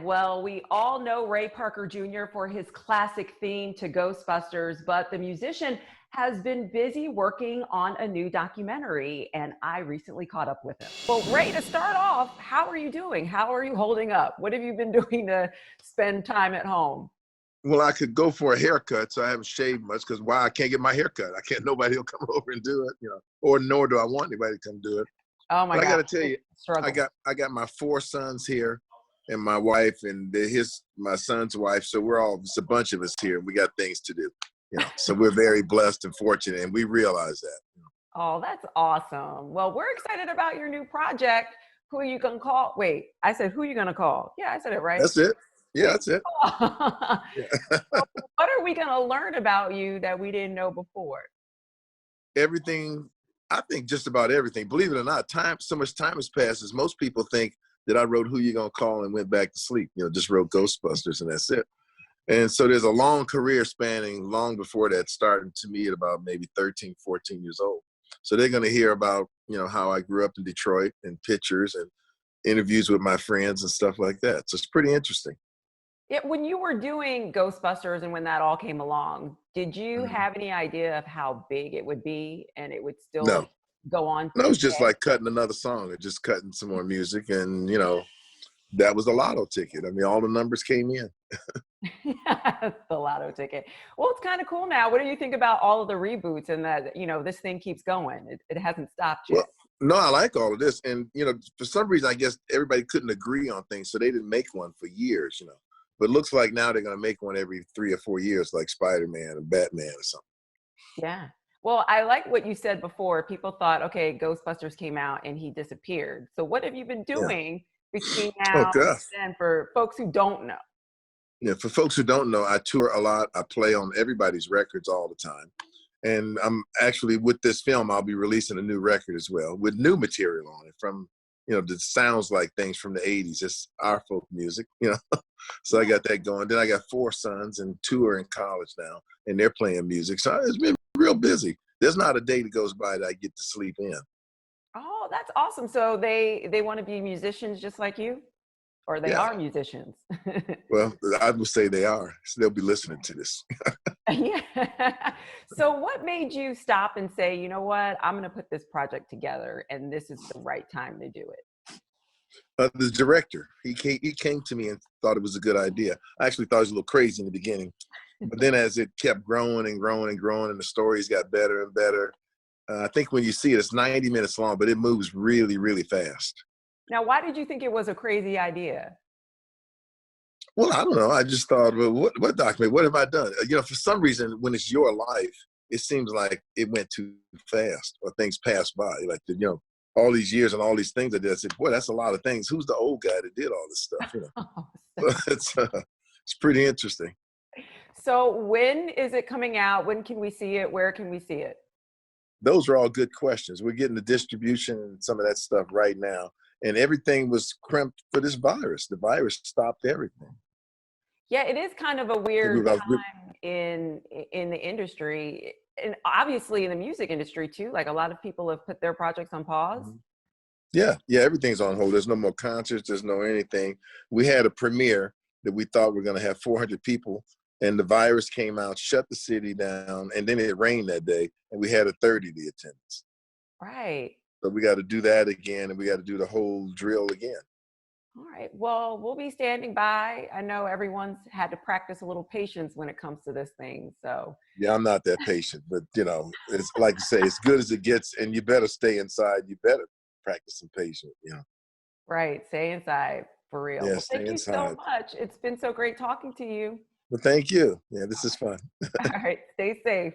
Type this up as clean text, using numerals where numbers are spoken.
Well, we all know Ray Parker Jr. for his classic theme to Ghostbusters, but the musician has been busy working on a new documentary, and I recently caught up with him. Well, Ray, to start off, how are you doing? How are you holding up? What have you been doing to spend time at home? Well, I could go for a haircut, so I haven't shaved much because why I can't get my hair cut. I can't. Nobody will come over and do it, or nor do I want anybody to come do it. Oh my But I got God, to tell you, I struggle. got I got my four sons here, and my wife, and my son's wife. So it's a bunch of us here, and we got things to do. So we're very blessed and fortunate, and we realize that. Oh, that's awesome. Well, we're excited about your new project. Who are you gonna call? Wait, I said, who are you gonna call? Yeah, I said it right. That's it. Who Yeah, you that's it. gonna call? Yeah. What are we gonna learn about you that we didn't know before? Everything. I think just about everything. Believe it or not, so much time has passed. As most people think that I wrote "Who You Gonna Call" and went back to sleep. Just wrote Ghostbusters and that's it. And so there's a long career spanning long before that, starting to me at about maybe 13, 14 years old. So they're going to hear about, how I grew up in Detroit and pictures and interviews with my friends and stuff like that. So it's pretty interesting. Yeah, when you were doing Ghostbusters and when that all came along, did you Mhm. have any idea of how big it would be and it would still No, go on no, it to was just like cutting another song and just cutting some more music. And, that was a lotto ticket. I mean, all the numbers came in. the lotto ticket? Well, it's kind of cool now. What do you think about all of the reboots and that, this thing keeps going? It hasn't stopped Well, yet. no, I like all of this. And, for some reason, I guess everybody couldn't agree on things. So they didn't make one for years. But it looks like now they're going to make one every 3 or 4 years, like Spider-Man and Batman or something. Yeah. Well, I like what you said before. People thought, okay, Ghostbusters came out and he disappeared. So what have you been Yeah. doing between Oh, now God. and then for folks who don't know? Yeah. For folks who don't know, I tour a lot. I play on everybody's records all the time. And I'm actually, with this film, I'll be releasing a new record as well with new material on it from, that sounds like things from the 80s. It's our folk music. So I got that going. Then I got four sons and two are in college now and they're playing music. So it's been real busy. There's not a day that goes by that I get to sleep in. Oh, that's awesome. So they want to be musicians just like you? Or they Yeah. are musicians? Well, I would say they are. So they'll be listening to this. Yeah. So what made you stop and say, you know what, I'm going to put this project together and this is the right time to do it? The director, he came to me and thought it was a good idea. I actually thought it was a little crazy in the beginning. But then as it kept growing and growing and growing and the stories got better and better, I think when you see it, it's 90 minutes long, but it moves really, really fast. Now, why did you think it was a crazy idea? Well, I don't know. I just thought, well, what document? What have I done? For some reason, when it's your life, it seems like it went too fast or things passed by. Like, all these years and all these things I did. I said, boy, that's a lot of things. Who's the old guy that did all this stuff? Oh, So it's pretty interesting. so when is it coming out? When can we see it? Where can we see it? Those are all good questions. We're getting the distribution and some of that stuff right now. And everything was crimped for this virus. The virus stopped everything. Yeah, it is kind of a So weird time in the industry, and obviously in the music industry too. Like a lot of people have put their projects on pause. Mhm. Yeah, everything's on hold. There's no more concerts. There's no anything. We had a premiere that we thought we were going to have 400 people, and the virus came out, shut the city down, and then it rained that day, and we had a third of the attendance. Right. So we got to do that again, and we got to do the whole drill again. All right. Well, we'll be standing by. I know everyone's had to practice a little patience when it comes to this thing. So, Yeah, I'm not that patient, but it's like you say, as good as it gets, and you better stay inside. You better practice some patience. right. Stay inside for real. Yeah, Well, stay thank you so inside. much. It's been so great talking to you. Well, thank you. Yeah, this is fun. All right. Stay safe.